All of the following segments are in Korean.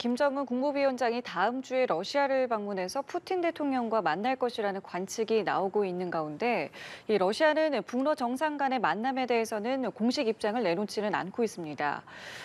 김정은 국무위원장이 다음 주에 러시아를 방문해서 푸틴 대통령과 만날 것이라는 관측이 나오고 있는 가운데 이 러시아는 북러 정상 간의 만남에 대해서는 공식 입장을 내놓지는 않고 있습니다.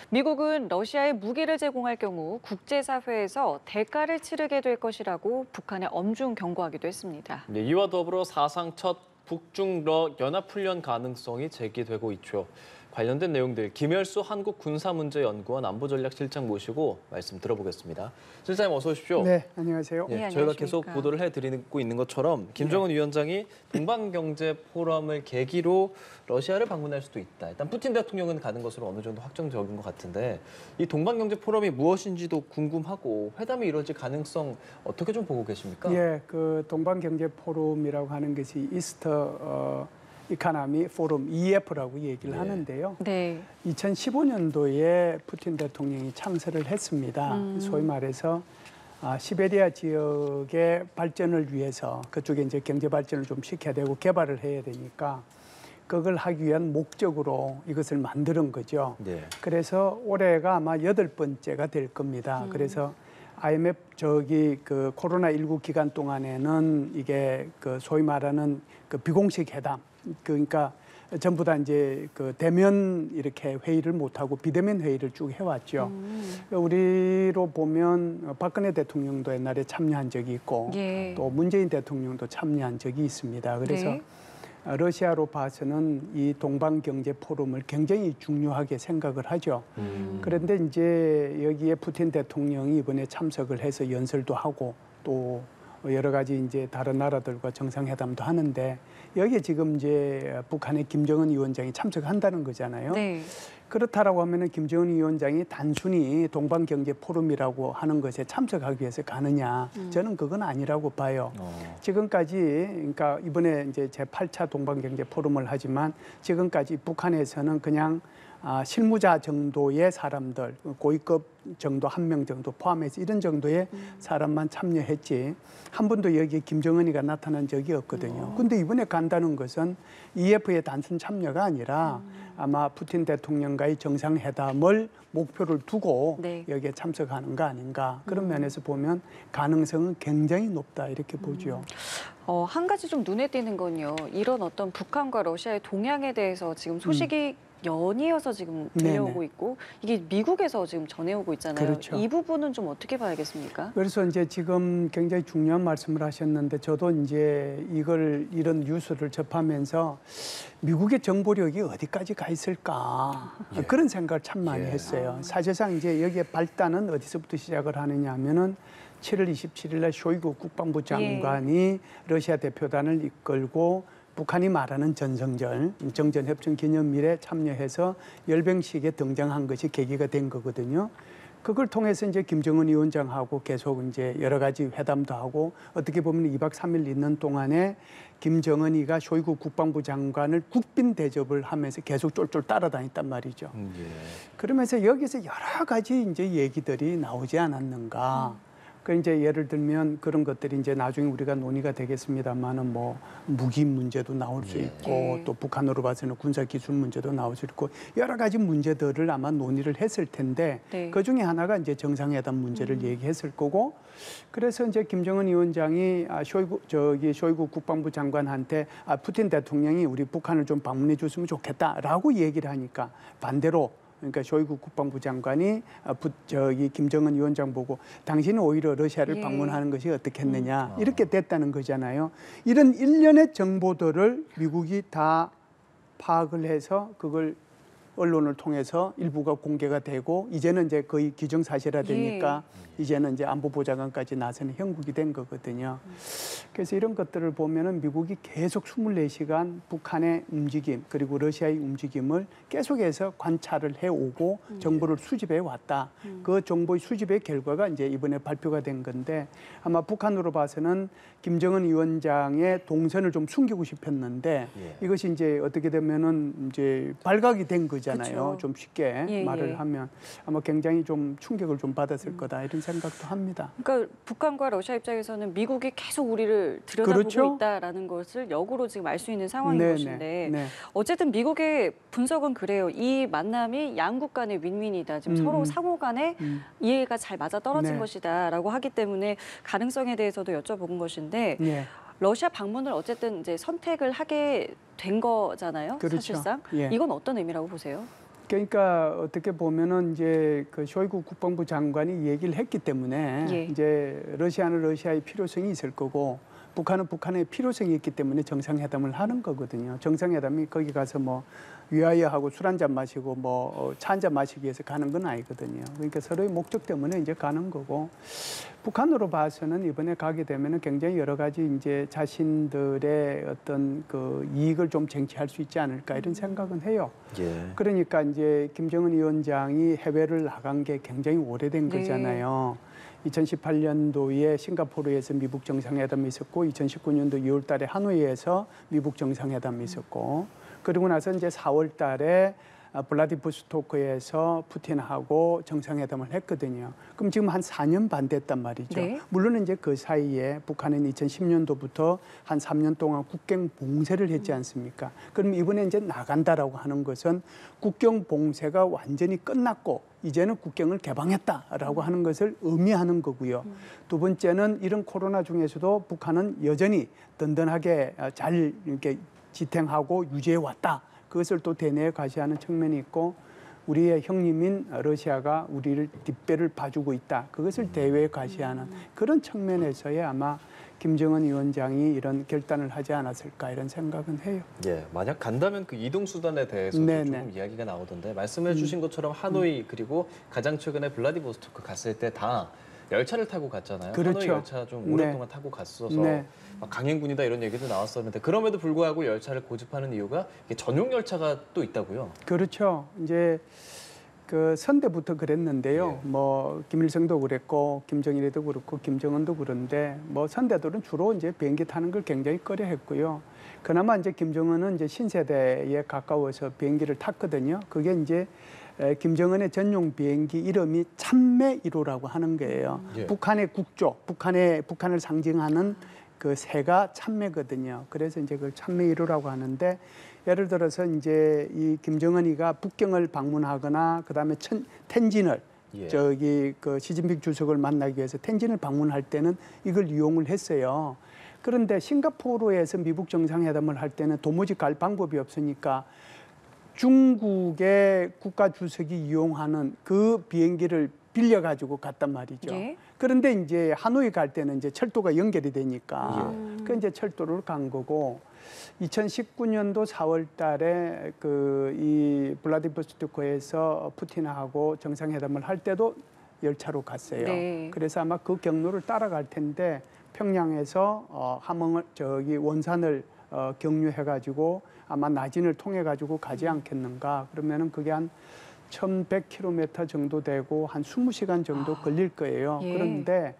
미국은 러시아에 무기를 제공할 경우 국제사회에서 대가를 치르게 될 것이라고 북한에 엄중 경고하기도 했습니다. 네, 이와 더불어 사상 첫 북중러 연합훈련 가능성이 제기되고 있죠. 관련된 내용들 김열수 한국군사문제연구원 안보전략실장 모시고 말씀 들어보겠습니다. 실장님 어서 오십시오. 네, 안녕하세요. 네, 저희가 계속 보도를 해드리고 있는 것처럼 김정은 위원장이 동방경제포럼을 계기로 러시아를 방문할 수도 있다. 일단 푸틴 대통령은 가는 것으로 어느 정도 확정적인 것 같은데 이 동방경제포럼이 무엇인지도 궁금하고 회담이 이루어질 가능성 어떻게 좀 보고 계십니까? 예, 그 동방경제포럼이라고 하는 것이 이스터 이카나미 포럼 EF라고 얘기를 하는데요. 네. 2015년도에 푸틴 대통령이 참석을 했습니다. 소위 말해서 시베리아 지역의 발전을 위해서 그쪽에 이제 경제 발전을 좀 시켜야 되고 개발을 해야 되니까 그걸 하기 위한 목적으로 이것을 만드는 거죠. 네. 그래서 올해가 아마 8번째가 될 겁니다. 그래서 IMF 그 코로나19 기간 동안에는 이게 그 소위 말하는 그 비공식 회담, 그러니까 전부 다 이제 그 대면 이렇게 회의를 못하고 비대면 회의를 쭉 해왔죠. 우리로 보면 박근혜 대통령도 옛날에 참여한 적이 있고 예. 또 문재인 대통령도 참여한 적이 있습니다. 그래서 네. 러시아로 봐서는 이 동방경제 포럼을 굉장히 중요하게 생각을 하죠. 그런데 이제 여기에 푸틴 대통령이 이번에 참석을 해서 연설도 하고 또 여러 가지 이제 다른 나라들과 정상회담도 하는데 여기에 지금 이제 북한의 김정은 위원장이 참석한다는 거잖아요. 네. 그렇다라고 하면은 김정은 위원장이 단순히 동방경제 포럼이라고 하는 것에 참석하기 위해서 가느냐? 저는 그건 아니라고 봐요. 지금까지 그러니까 이번에 이제 제8차 동방경제 포럼을 하지만 지금까지 북한에서는 그냥 실무자 정도의 사람들, 고위급 정도 1명 정도 포함해서 이런 정도의 사람만 참여했지 한 번도 여기에 김정은이가 나타난 적이 없거든요. 근데 이번에 간다는 것은 EF의 단순 참여가 아니라 아마 푸틴 대통령과의 정상회담을 목표를 두고 네. 여기에 참석하는 거 아닌가. 그런 면에서 보면 가능성은 굉장히 높다 이렇게 보죠. 한 가지 좀 눈에 띄는 건요. 이런 어떤 북한과 러시아의 동향에 대해서 지금 소식이 연이어서 지금 들려오고 네네. 있고 이게 미국에서 지금 전해오고 있잖아요. 그렇죠. 이 부분은 좀 어떻게 봐야겠습니까? 그래서 이제 지금 굉장히 중요한 말씀을 하셨는데 저도 이제 이런 뉴스를 접하면서 미국의 정보력이 어디까지 가 있을까 그런 생각을 참 많이 했어요. 사실상 이제 여기에 발단은 어디서부터 시작을 하느냐 하면은 7월 27일 날 쇼이구 국방부 장관이 러시아 대표단을 이끌고 북한이 말하는 전성절, 정전협정 기념일에 참여해서 열병식에 등장한 것이 계기가 된 거거든요. 그걸 통해서 이제 김정은 위원장하고 계속 이제 여러 가지 회담도 하고 어떻게 보면 2박 3일 있는 동안에 김정은이가 쇼이구 국방부 장관을 국빈 대접을 하면서 계속 쫄쫄 따라다녔단 말이죠. 그러면서 여기서 여러 가지 이제 얘기들이 나오지 않았는가. 그 이제 예를 들면 그런 것들이 이제 나중에 우리가 논의가 되겠습니다만은 뭐 무기 문제도 나올 수 있고 또 북한으로 봐서는 군사 기술 문제도 나올 수 있고 여러 가지 문제들을 아마 논의를 했을 텐데 그 중에 하나가 이제 정상회담 문제를 얘기했을 거고 그래서 이제 김정은 위원장이 쇼이구 국방부 장관한테 푸틴 대통령이 우리 북한을 좀 방문해 줬으면 좋겠다라고 얘기를 하니까 반대로 그러니까 쇼이구 국방부 장관이 김정은 위원장 보고 당신은 오히려 러시아를 방문하는 것이 어떻겠느냐 이렇게 됐다는 거잖아요. 이런 일련의 정보들을 미국이 다 파악을 해서 그걸 언론을 통해서 일부가 공개가 되고 이제는 이제 거의 기정사실화되니까 이제는 이제 안보보좌관까지 나서는 형국이 된 거거든요. 그래서 이런 것들을 보면은 미국이 계속 24시간 북한의 움직임 그리고 러시아의 움직임을 계속해서 관찰을 해오고 정보를 수집해 왔다. 그 정보의 수집의 결과가 이제 이번에 발표가 된 건데 아마 북한으로 봐서는 김정은 위원장의 동선을 좀 숨기고 싶었는데 이것이 이제 어떻게 되면은 이제 발각이 된 거죠. 거잖아요. 그쵸. 좀 쉽게 예, 말을 예. 하면 아마 굉장히 좀 충격을 좀 받았을 거다 이런 생각도 합니다. 그러니까 북한과 러시아 입장에서는 미국이 계속 우리를 들여다보고 그렇죠. 있다라는 것을 역으로 지금 알 수 있는 상황인 네네. 것인데 네. 어쨌든 미국의 분석은 그래요. 이 만남이 양국 간의 윈윈이다. 지금 서로 상호 간에 이해가 잘 맞아 떨어진 네. 것이다라고 하기 때문에 가능성에 대해서도 여쭤본 것인데 예. 러시아 방문을 어쨌든 이제 선택을 하게 된 거잖아요. 그렇죠. 사실상 예. 이건 어떤 의미라고 보세요? 그러니까 어떻게 보면은 이제 그 쇼이구 국방부 장관이 얘기를 했기 때문에 예. 이제 러시아는 러시아의 필요성이 있을 거고 북한은 북한의 필요성이 있기 때문에 정상회담을 하는 거거든요. 정상회담이 거기 가서 뭐 위하여하고 술 한잔 마시고 뭐 차 한잔 마시기 위해서 가는 건 아니거든요. 그러니까 서로의 목적 때문에 이제 가는 거고 북한으로 봐서는 이번에 가게 되면은 굉장히 여러 가지 이제 자신들의 어떤 그 이익을 좀 쟁취할 수 있지 않을까 이런 생각은 해요. 예. 그러니까 이제 김정은 위원장이 해외를 나간 게 굉장히 오래된 네. 거잖아요. 2018년도에 싱가포르에서 미국 정상회담이 있었고 2019년도 2월 달에 하노이에서 미국 정상회담이 있었고 그리고 나서 이제 4월 달에 블라디보스토크에서 푸틴하고 정상회담을 했거든요. 그럼 지금 한 4년 반 됐단 말이죠. 네. 물론 이제 그 사이에 북한은 2010년도부터 한 3년 동안 국경 봉쇄를 했지 않습니까? 그럼 이번에 이제 나간다라고 하는 것은 국경 봉쇄가 완전히 끝났고 이제는 국경을 개방했다라고 하는 것을 의미하는 거고요. 두 번째는 이런 코로나 중에서도 북한은 여전히 든든하게 잘 이렇게 지탱하고 유지해 왔다. 그것을 또 대내에 과시하는 측면이 있고 우리의 형님인 러시아가 우리를 뒷배를 봐주고 있다. 그것을 대외에 과시하는 그런 측면에서의 아마 김정은 위원장이 이런 결단을 하지 않았을까 이런 생각은 해요. 예, 만약 간다면 그 이동 수단에 대해서도 네네. 조금 이야기가 나오던데 말씀해주신 것처럼 하노이 그리고 가장 최근에 블라디보스토크 갔을 때 다 열차를 타고 갔잖아요. 그렇죠. 하노이 열차 좀 네. 오랫동안 타고 갔어서 네. 막 강행군이다 이런 얘기도 나왔었는데 그럼에도 불구하고 열차를 고집하는 이유가 이게 전용 열차가 또 있다고요. 그렇죠. 이제 그 선대부터 그랬는데요. 예. 뭐 김일성도 그랬고 김정일도 그렇고 김정은도 그런데 뭐 선대들은 주로 이제 비행기 타는 걸 굉장히 꺼려했고요. 그나마 이제 김정은은 이제 신세대에 가까워서 비행기를 탔거든요. 그게 이제 김정은의 전용 비행기 이름이 참매 1호라고 하는 거예요. 예. 북한의 국조, 북한을 상징하는 그 새가 참매거든요. 그래서 이제 그걸 참매 1호라고 하는데 예를 들어서 이제 이 김정은이가 북경을 방문하거나 그다음에 텐진을 예. 저기 그 시진핑 주석을 만나기 위해서 텐진을 방문할 때는 이걸 이용을 했어요. 그런데 싱가포르에서 미국 정상회담을 할 때는 도무지 갈 방법이 없으니까 중국의 국가 주석이 이용하는 그 비행기를 빌려가지고 갔단 말이죠. 예. 그런데 이제 하노이 갈 때는 이제 철도가 연결이 되니까 그 이제 철도를 간 거고 2019년도 4월 달에 그 이 블라디보스토크에서 푸틴하고 정상회담을 할 때도 열차로 갔어요. 네. 그래서 아마 그 경로를 따라갈 텐데 평양에서 함흥을 저기 원산을 경유해가지고 아마 나진을 통해가지고 가지 않겠는가. 그러면은 그게 한 1,100km 정도 되고 한 20시간 정도 걸릴 거예요. 예. 그런데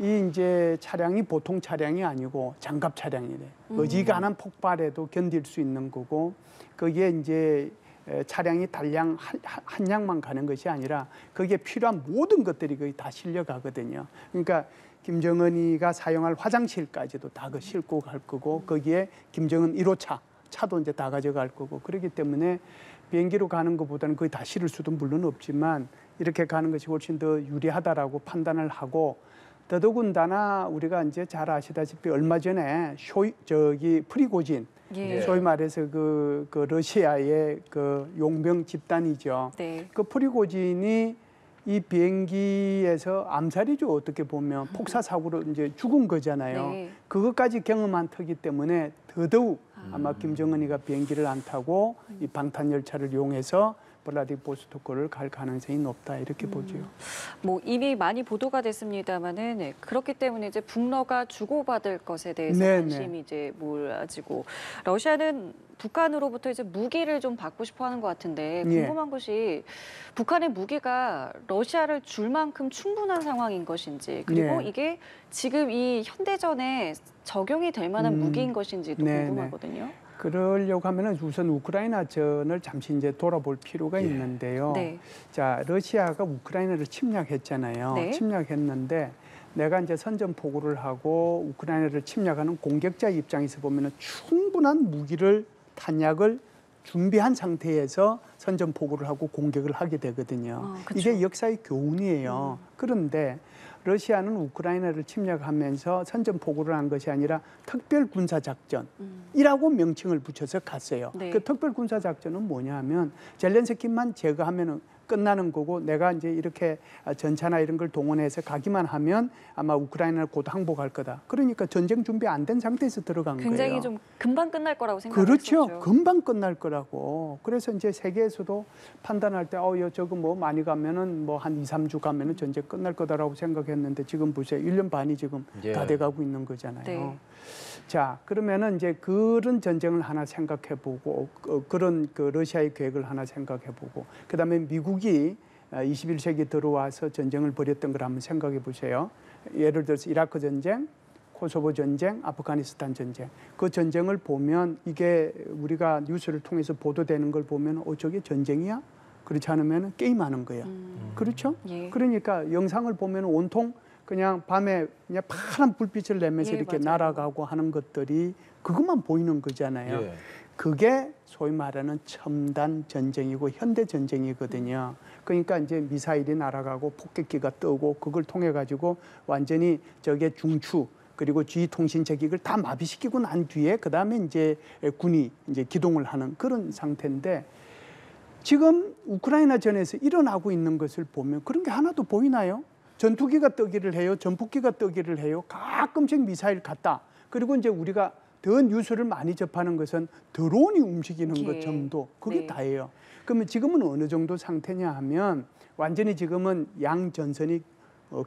이 이제 차량이 보통 차량이 아니고 장갑 차량이래. 어지간한 폭발에도 견딜 수 있는 거고 거기에 이제 차량이 단량 한 량만 가는 것이 아니라 거기에 필요한 모든 것들이 거의 다 실려가거든요. 그러니까 김정은이가 사용할 화장실까지도 다 그 싣고 갈 거고 거기에 김정은 1호차 차도 이제 다 가져갈 거고 그렇기 때문에 비행기로 가는 것보다는 거의 다 실을 수도 물론 없지만 이렇게 가는 것이 훨씬 더 유리하다라고 판단을 하고 더더군다나 우리가 이제 잘 아시다시피 얼마 전에 프리고진 예. 소위 말해서 그 러시아의 그 용병 집단이죠. 네. 그 프리고진이 이 비행기에서 암살이죠. 어떻게 보면 폭사 사고로 이제 죽은 거잖아요. 네. 그것까지 경험한 터기 때문에 더더욱 아마 김정은이가 비행기를 안 타고 이 방탄 열차를 이용해서 블라디보스토크를 갈 가능성이 높다 이렇게 보죠. 뭐 이미 많이 보도가 됐습니다만은 네, 그렇기 때문에 이제 북러가 주고받을 것에 대해서 네네. 관심이 이제 몰아지고 러시아는 북한으로부터 이제 무기를 좀 받고 싶어하는 것 같은데 예. 궁금한 것이 북한의 무기가 러시아를 줄 만큼 충분한 상황인 것인지 그리고 예. 이게 지금 이 현대전에 적용이 될 만한 무기인 것인지도 네네. 궁금하거든요. 그러려고 하면은 우선 우크라이나 전을 잠시 이제 돌아볼 필요가 예. 있는데요. 네. 자, 러시아가 우크라이나를 침략했잖아요. 네. 침략했는데 내가 이제 선전포고를 하고 우크라이나를 침략하는 공격자 입장에서 보면은 충분한 무기를 탄약을 준비한 상태에서 선전포고를 하고 공격을 하게 되거든요. 그쵸. 이게 역사의 교훈이에요. 그런데 러시아는 우크라이나를 침략하면서 선전포고를 한 것이 아니라 특별군사작전이라고 명칭을 붙여서 갔어요. 네. 그 특별군사작전은 뭐냐 하면 젤렌스키만 제거하면 끝나는 거고 내가 이제 이렇게 전차나 이런 걸 동원해서 가기만 하면 아마 우크라이나를 곧 항복할 거다. 그러니까 전쟁 준비 안 된 상태에서 들어간 굉장히 거예요. 좀 금방 끝날 거라고 생각했었죠. 그렇죠. 금방 끝날 거라고. 그래서 이제 세계에서도 판단할 때 저거 뭐 많이 가면은 뭐 한 2, 3주 가면은 전쟁 끝날 거다라고 생각했는데 지금 보세요. 1년 반이 지금 예. 다 돼 가고 있는 거잖아요. 네. 자, 그러면은 이제 그런 전쟁을 하나 생각해 보고 그런 그 러시아의 계획을 하나 생각해 보고 그다음에 미국이 21세기 들어와서 전쟁을 벌였던 걸 한번 생각해 보세요. 예를 들어서 이라크 전쟁, 코소보 전쟁, 아프가니스탄 전쟁. 그 전쟁을 보면 이게 우리가 뉴스를 통해서 보도되는 걸 보면 저게 전쟁이야? 그렇지 않으면 게임하는 거야. 그렇죠? 예. 그러니까 영상을 보면 온통 그냥 밤에 그냥 파란 불빛을 내면서 예, 이렇게 맞아요. 날아가고 하는 것들이 그것만 보이는 거잖아요. 예. 그게 소위 말하는 첨단 전쟁이고 현대 전쟁이거든요. 그러니까 이제 미사일이 날아가고 폭격기가 뜨고 그걸 통해 가지고 완전히 저게 중추 그리고 지휘 통신 제기를 다 마비시키고 난 뒤에 그다음에 이제 군이 이제 기동을 하는 그런 상태인데 지금 우크라이나 전에서 일어나고 있는 것을 보면 그런 게 하나도 보이나요? 전투기가 뜨기를 해요. 전폭기가 뜨기를 해요. 가끔씩 미사일 갔다. 그리고 이제 우리가 더 뉴스를 많이 접하는 것은 드론이 움직이는 예. 것 정도. 그게 네. 다예요. 그러면 지금은 어느 정도 상태냐 하면 완전히 지금은 양 전선이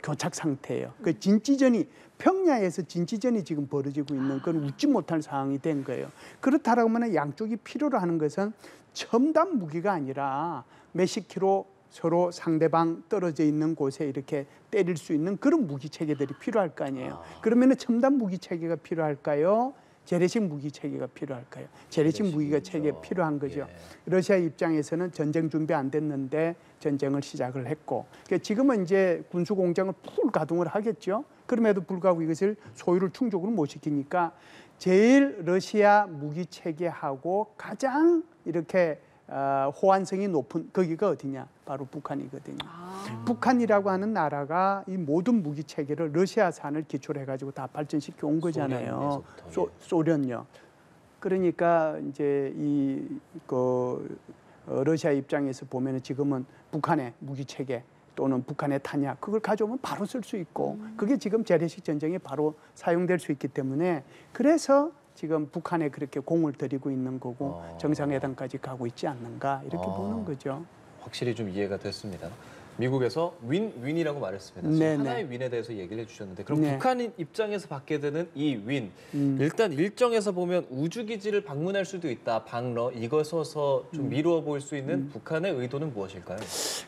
교착 상태예요. 그 진지전이 평야에서 진지전이 지금 벌어지고 있는 그건 웃지 못할 상황이 된 거예요. 그렇다라고 하면 양쪽이 필요로 하는 것은 첨단 무기가 아니라 몇십 킬로 서로 상대방 떨어져 있는 곳에 이렇게 때릴 수 있는 그런 무기 체계들이 필요할 거 아니에요. 그러면은 첨단 무기 체계가 필요할까요? 재래식 무기 체계가 필요할까요? 재래식 무기가 체계가 필요한 거죠. 예. 러시아 입장에서는 전쟁 준비 안 됐는데 전쟁을 시작을 했고 그러니까 지금은 이제 군수 공장을 풀 가동을 하겠죠. 그럼에도 불구하고 이것을 소유를 충족을 못 시키니까 제일 러시아 무기 체계하고 가장 이렇게 호환성이 높은 거기가 어디냐? 바로 북한이거든요. 북한이라고 하는 나라가 이 모든 무기 체계를 러시아산을 기초로 해가지고 다 발전시켜 온 거잖아요. 소련에서부터, 소련요. 그러니까 이제 러시아 입장에서 보면은 지금은 북한의 무기 체계 또는 북한의 탄약 그걸 가져오면 바로 쓸 수 있고 그게 지금 재래식 전쟁에 바로 사용될 수 있기 때문에 그래서 지금 북한에 그렇게 공을 들이고 있는 거고 정상회담까지 가고 있지 않는가 이렇게 보는 거죠. 확실히 좀 이해가 됐습니다. 미국에서 윈이라고 말했습니다. 지금 네네. 하나의 윈에 대해서 얘기를 해주셨는데 그럼 네. 북한 입장에서 받게 되는 이 윈, 일단 일정에서 보면 우주기지를 방문할 수도 있다. 방러 이것에서 좀 미루어 보일 수 있는 북한의 의도는 무엇일까요?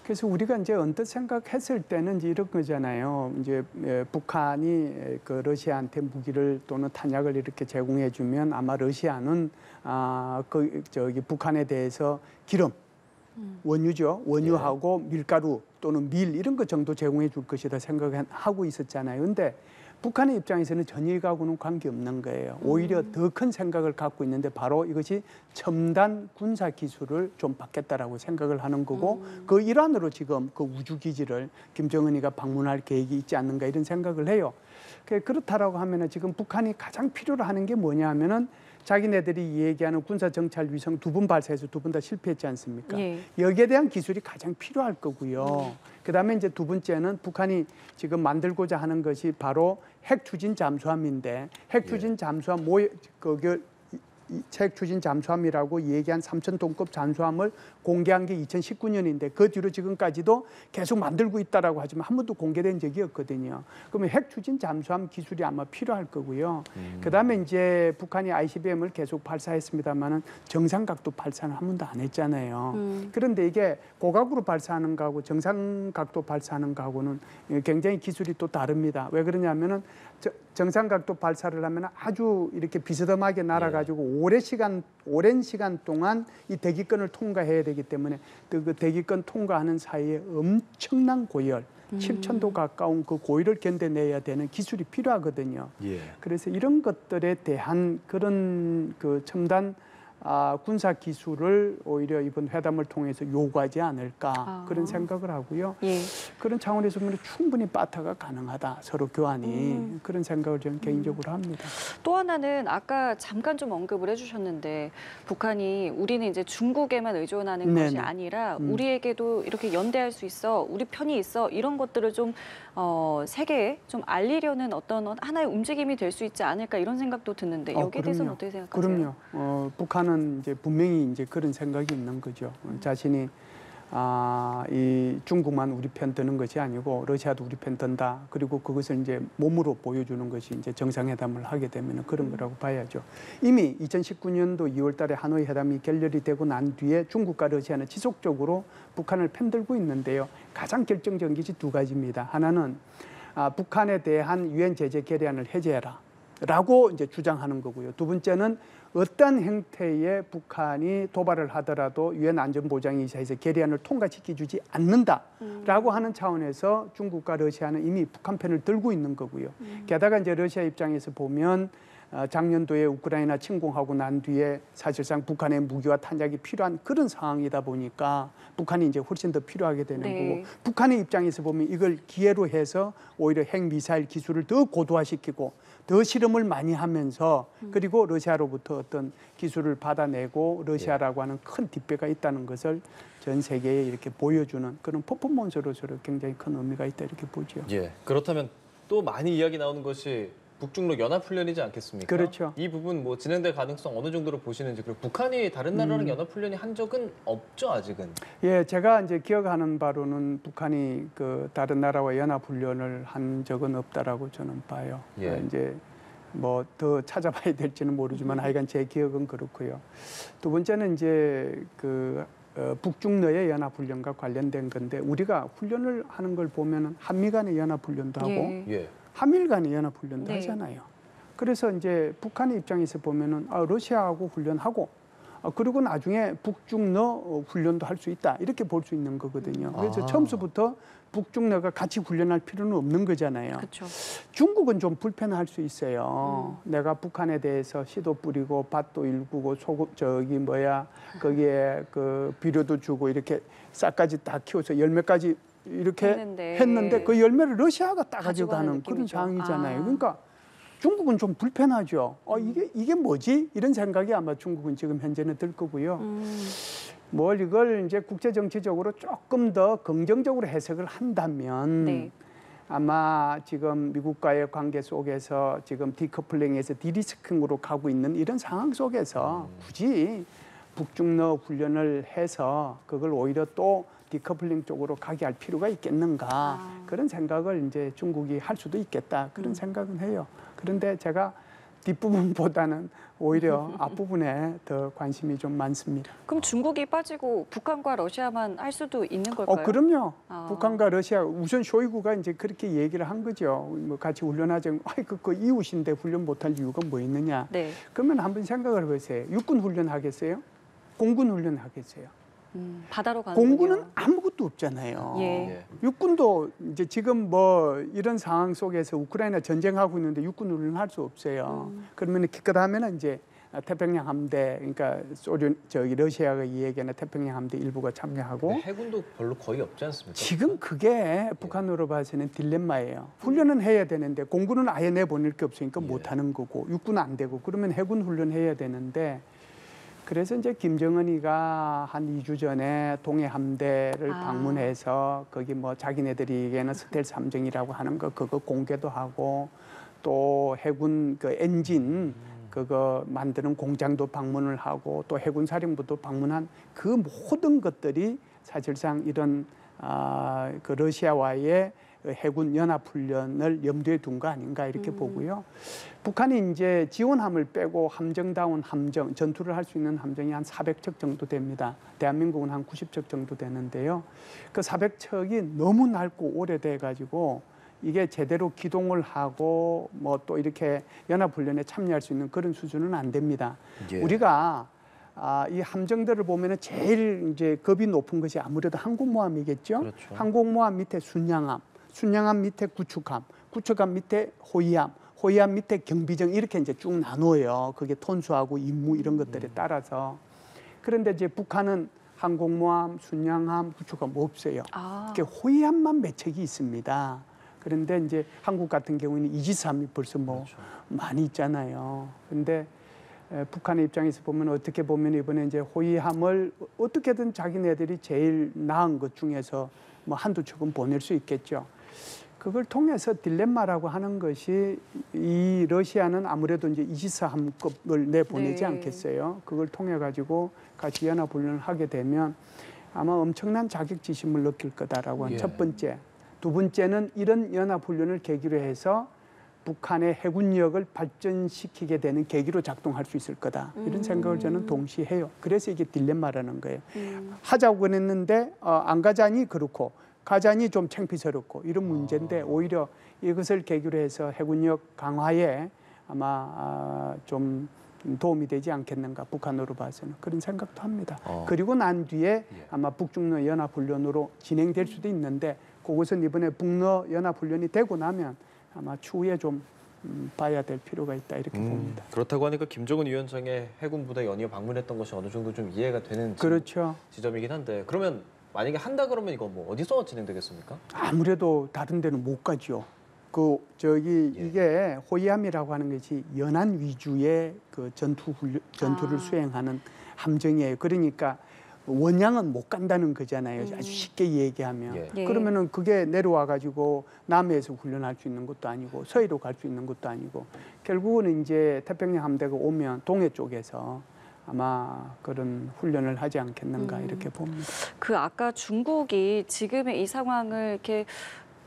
그래서 우리가 이제 언뜻 생각했을 때는 이제 이런 거잖아요. 이제 북한이 그 러시아한테 무기를 또는 탄약을 이렇게 제공해주면 아마 러시아는 북한에 대해서 기름 원유죠. 원유하고 밀가루 또는 밀 이런 것 정도 제공해 줄 것이다 생각하고 있었잖아요. 근데 북한의 입장에서는 전일하고는 관계없는 거예요. 오히려 더 큰 생각을 갖고 있는데 바로 이것이 첨단 군사 기술을 좀 받겠다라고 생각을 하는 거고 그 일환으로 지금 그 우주기지를 김정은이가 방문할 계획이 있지 않는가 이런 생각을 해요. 그렇다라고 하면은 지금 북한이 가장 필요로 하는 게 뭐냐 하면은 자기네들이 얘기하는 군사 정찰 위성 2번 발사해서 2번 다 실패했지 않습니까? 예. 여기에 대한 기술이 가장 필요할 거고요. 그다음에 이제 두 번째는 북한이 지금 만들고자 하는 것이 바로 핵 추진 잠수함인데 핵 추진 잠수함 핵 추진 잠수함이라고 얘기한 3,000톤급 잠수함을 공개한 게 2019년인데 그 뒤로 지금까지도 계속 만들고 있다라고 하지만 한 번도 공개된 적이 없거든요. 그러면 핵 추진 잠수함 기술이 아마 필요할 거고요. 그다음에 이제 북한이 ICBM을 계속 발사했습니다만은 정상 각도 발사는 한 번도 안 했잖아요. 그런데 이게 고각으로 발사하는 거하고 정상 각도 발사하는 거하고는 굉장히 기술이 또 다릅니다. 왜 그러냐면은 정상 각도 발사를 하면 아주 이렇게 비스듬하게 날아가지고 오랜 시간 동안 이 대기권을 통과해야 되기 때문에 그 대기권 통과하는 사이에 엄청난 고열, 7,000도 가까운 그 고열을 견뎌내야 되는 기술이 필요하거든요. 예. 그래서 이런 것들에 대한 그런 그 첨단 군사 기술을 오히려 이번 회담을 통해서 요구하지 않을까 그런 생각을 하고요. 예. 그런 차원에서 보면 충분히 바타가 가능하다. 서로 교환이. 그런 생각을 저는 개인적으로 합니다. 또 하나는 아까 잠깐 좀 언급을 해주셨는데 북한이 우리는 이제 중국에만 의존하는 네네. 것이 아니라 우리에게도 이렇게 연대할 수 있어, 우리 편이 있어 이런 것들을 좀 세계에 좀 알리려는 어떤 하나의 움직임이 될 수 있지 않을까 이런 생각도 드는데 여기에 대해서는 어떻게 생각하세요? 그럼요. 북한은 이제 분명히 이제 그런 생각이 있는 거죠. 자신이 이 중국만 우리 편 드는 것이 아니고 러시아도 우리 편 든다. 그리고 그것을 이제 몸으로 보여주는 것이 이제 정상회담을 하게 되면 그런 거라고 봐야죠. 이미 2019년도 2월달에 하노이 회담이 결렬이 되고 난 뒤에 중국과 러시아는 지속적으로 북한을 편들고 있는데요. 가장 결정적인 것이 두 가지입니다. 하나는 북한에 대한 유엔 제재 결의안을 해제해라라고 이제 주장하는 거고요. 두 번째는 어떤 형태의 북한이 도발을 하더라도 유엔 안전보장이사에서 결의안을 통과시켜주지 않는다라고 하는 차원에서 중국과 러시아는 이미 북한 편을 들고 있는 거고요. 게다가 이제 러시아 입장에서 보면 작년도에 우크라이나 침공하고 난 뒤에 사실상 북한의 무기와 탄약이 필요한 그런 상황이다 보니까 북한이 이제 훨씬 더 필요하게 되는 네. 거고 북한의 입장에서 보면 이걸 기회로 해서 오히려 핵미사일 기술을 더 고도화시키고 더 실험을 많이 하면서 그리고 러시아로부터 어떤 기술을 받아내고 러시아라고 하는 큰 뒷배가 있다는 것을 전 세계에 이렇게 보여주는 그런 퍼포먼스로서 굉장히 큰 의미가 있다 이렇게 보죠. 예. 그렇다면 또 많이 이야기 나오는 것이 북중로 연합훈련이지 않겠습니까? 그렇죠. 이 부분 뭐 진행될 가능성 어느 정도로 보시는지 그리고 북한이 다른 나라랑 연합훈련이 한 적은 없죠 아직은. 예, 제가 이제 기억하는 바로는 북한이 그 다른 나라와 연합훈련을 한 적은 없다라고 저는 봐요. 예. 이제 뭐 더 찾아봐야 될지는 모르지만 하여간 제 기억은 그렇고요. 두 번째는 이제 그 북중러의 연합훈련과 관련된 건데 우리가 훈련을 하는 걸 보면은 한미 간의 연합훈련도 하고 예. 한미일 간의 연합훈련도 네. 하잖아요. 그래서 이제 북한의 입장에서 보면은 러시아하고 훈련하고 그리고 나중에 북중러 훈련도 할 수 있다 이렇게 볼 수 있는 거거든요. 그래서 처음부터 북중러가 같이 훈련할 필요는 없는 거잖아요. 그렇죠. 중국은 좀 불편할 수 있어요. 내가 북한에 대해서 씨도 뿌리고 밭도 일구고 거기에 그 비료도 주고 이렇게 싹까지 다 키워서 열매까지 이렇게 했는데 그 열매를 러시아가 따가지고 가는 그런 상황이잖아요. 그러니까 중국은 좀 불편하죠. 이게 뭐지? 이런 생각이 아마 중국은 지금 현재는 들 거고요. 뭘 이걸 이제 국제 정치적으로 조금 더 긍정적으로 해석을 한다면 네. 아마 지금 미국과의 관계 속에서 지금 디커플링에서 디리스킹으로 가고 있는 이런 상황 속에서 굳이 북중러 훈련을 해서 그걸 오히려 또 디커플링 쪽으로 가게 할 필요가 있겠는가 그런 생각을 이제 중국이 할 수도 있겠다 그런 생각은 해요. 그런데 제가 뒷부분보다는 오히려 앞부분에 더 관심이 좀 많습니다. 그럼 중국이 빠지고 북한과 러시아만 할 수도 있는 걸까요? 그럼요. 북한과 러시아 우선 쇼이구가 이제 그렇게 얘기를 한 거죠. 뭐 같이 훈련하자. 그 이웃인데 훈련 못할 이유가 뭐 있느냐. 네. 그러면 한번 생각을 해보세요. 육군 훈련 하겠어요? 공군 훈련 하겠어요? 바다로 가는군요. 공군은 아무것도 없잖아요. 예. 육군도 이제 지금 뭐 이런 상황 속에서 우크라이나 전쟁하고 있는데 육군 훈련할 수 없어요. 그러면 기껏하면 이제 태평양 함대, 그러니까 러시아가 이 얘기는 태평양 함대 일부가 참여하고 해군도 별로 거의 없지 않습니까? 지금 그게 북한으로 봐서는 딜레마예요. 훈련은 해야 되는데 공군은 아예 내보낼 게 없으니까 못 하는 거고 육군은 안 되고 그러면 해군 훈련해야 되는데 그래서 이제 김정은이가 한 2주 전에 동해 함대를 방문해서 거기 뭐 자기네들이게는 스텔스 함정이라고 하는 거 그거 공개도 하고 또 해군 그 엔진 그거 만드는 공장도 방문을 하고 또 해군 사령부도 방문한 그 모든 것들이 사실상 이런 그 러시아와의 해군 연합훈련을 염두에 둔 거 아닌가 이렇게 보고요. 북한이 이제 지원함을 빼고 함정다운 함정, 전투를 할 수 있는 함정이 한 400척 정도 됩니다. 대한민국은 한 90척 정도 되는데요. 그 400척이 너무 낡고 오래돼 가지고 이게 제대로 기동을 하고 뭐 또 이렇게 연합훈련에 참여할 수 있는 그런 수준은 안 됩니다. 예. 우리가 이 함정들을 보면은 제일 이제 급이 높은 것이 아무래도 항공모함이겠죠. 그렇죠. 항공모함 밑에 순양함, 순양함 밑에 구축함, 구축함 밑에 호위함, 호위함 밑에 경비정 이렇게 이제 쭉 나눠요. 그게 톤수하고 임무 이런 것들에 따라서. 그런데 이제 북한은 항공모함, 순양함, 구축함 없어요. 아. 이렇게 호위함만 몇 척이 있습니다. 그런데 이제 한국 같은 경우는 이지스함이 벌써 뭐 그렇죠. 많이 있잖아요. 그런데 북한의 입장에서 보면 어떻게 보면 이번에 이제 호위함을 어떻게든 자기네들이 제일 나은 것 중에서 뭐 한두 척은 보낼 수 있겠죠. 그걸 통해서 딜레마라고 하는 것이 이 러시아는 아무래도 이제 이지스함급을 내보내지 네. 않겠어요. 그걸 통해 가지고 같이 연합훈련을 하게 되면 아마 엄청난 자격지심을 느낄 거다라고 하는 예. 첫 번째. 두 번째는 이런 연합훈련을 계기로 해서 북한의 해군력을 발전시키게 되는 계기로 작동할 수 있을 거다. 이런 생각을 저는 동시에 해요. 그래서 이게 딜레마라는 거예요. 하자고 했는데 안 가자니 그렇고 가자니 좀 창피스럽고 이런 문제인데 오히려 이것을 계기로 해서 해군력 강화에 아마 좀 도움이 되지 않겠는가 북한으로 봐서는 그런 생각도 합니다. 그리고 난 뒤에 아마 북중러 연합훈련으로 진행될 수도 있는데 그것은 이번에 북러 연합훈련이 되고 나면 아마 추후에 좀 봐야 될 필요가 있다 이렇게 봅니다. 그렇다고 하니까 김정은 위원장의 해군 부대 연이어 방문했던 것이 어느 정도 좀 이해가 되는 그렇죠. 지점이긴 한데 그러면 만약에 한다 그러면 이거 뭐 어디서 진행되겠습니까? 아무래도 다른 데는 못 가죠. 이게 호위함이라고 하는 것이 연안 위주의 그 전투를 수행하는 함정이에요. 그러니까 원양은 못 간다는 거잖아요. 아주 쉽게 얘기하면. 예. 그러면은 그게 내려와 가지고 남해에서 훈련할 수 있는 것도 아니고 서해로 갈 수 있는 것도 아니고 결국은 이제 태평양 함대가 오면 동해 쪽에서 아마 그런 훈련을 하지 않겠는가 이렇게 봅니다. 그 아까 중국이 지금의 이 상황을 이렇게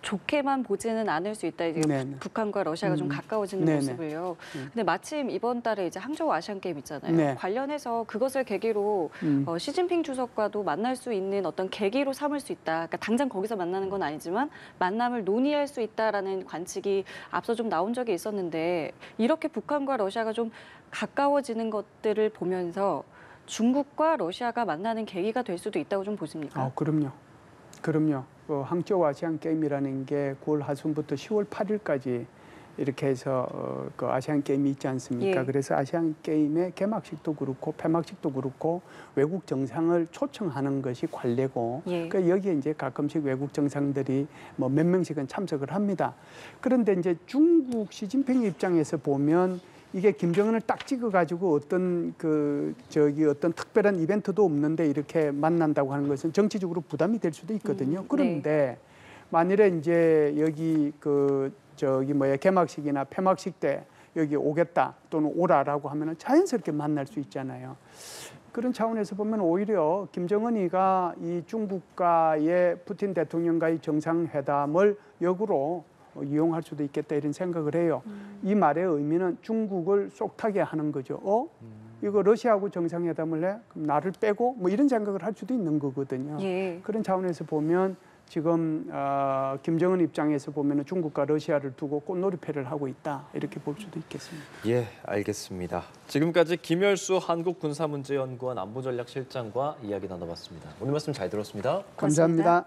좋게만 보지는 않을 수 있다. 이제 네네. 북한과 러시아가 좀 가까워지는 네네. 모습을요. 근데 마침 이번 달에 이제 항저우 아시안 게임 있잖아요. 네. 관련해서 그것을 계기로 시진핑 주석과도 만날 수 있는 어떤 계기로 삼을 수 있다. 그러니까 당장 거기서 만나는 건 아니지만 만남을 논의할 수 있다라는 관측이 앞서 좀 나온 적이 있었는데 이렇게 북한과 러시아가 좀 가까워지는 것들을 보면서 중국과 러시아가 만나는 계기가 될 수도 있다고 좀 보십니까? 그럼요. 그럼요. 항저우 아시안 게임이라는 게 9월 하순부터 10월 8일까지 이렇게 해서 그 아시안 게임이 있지 않습니까? 예. 그래서 아시안 게임의 개막식도 그렇고 폐막식도 그렇고 외국 정상을 초청하는 것이 관례고, 예. 그 여기에 이제 가끔씩 외국 정상들이 뭐 몇 명씩은 참석을 합니다. 그런데 이제 중국 시진핑 입장에서 보면 이게 김정은을 딱 찍어가지고 어떤 어떤 특별한 이벤트도 없는데 이렇게 만난다고 하는 것은 정치적으로 부담이 될 수도 있거든요. 그런데 만일에 이제 여기 개막식이나 폐막식 때 여기 오겠다 또는 오라라고 하면은 자연스럽게 만날 수 있잖아요. 그런 차원에서 보면 오히려 김정은이가 이 중국과의 푸틴 대통령과의 정상회담을 역으로 이용할 수도 있겠다 이런 생각을 해요. 이 말의 의미는 중국을 쏙타게 하는 거죠. 이거 러시아하고 정상회담을 해? 그럼 나를 빼고 뭐 이런 생각을 할 수도 있는 거거든요. 예. 그런 차원에서 보면 지금 김정은 입장에서 보면 중국과 러시아를 두고 꽃놀이패를 하고 있다 이렇게 볼 수도 있겠습니다. 예, 알겠습니다. 지금까지 김열수 한국군사문제연구원 안보전략실장과 이야기 나눠봤습니다. 오늘 말씀 잘 들었습니다. 감사합니다.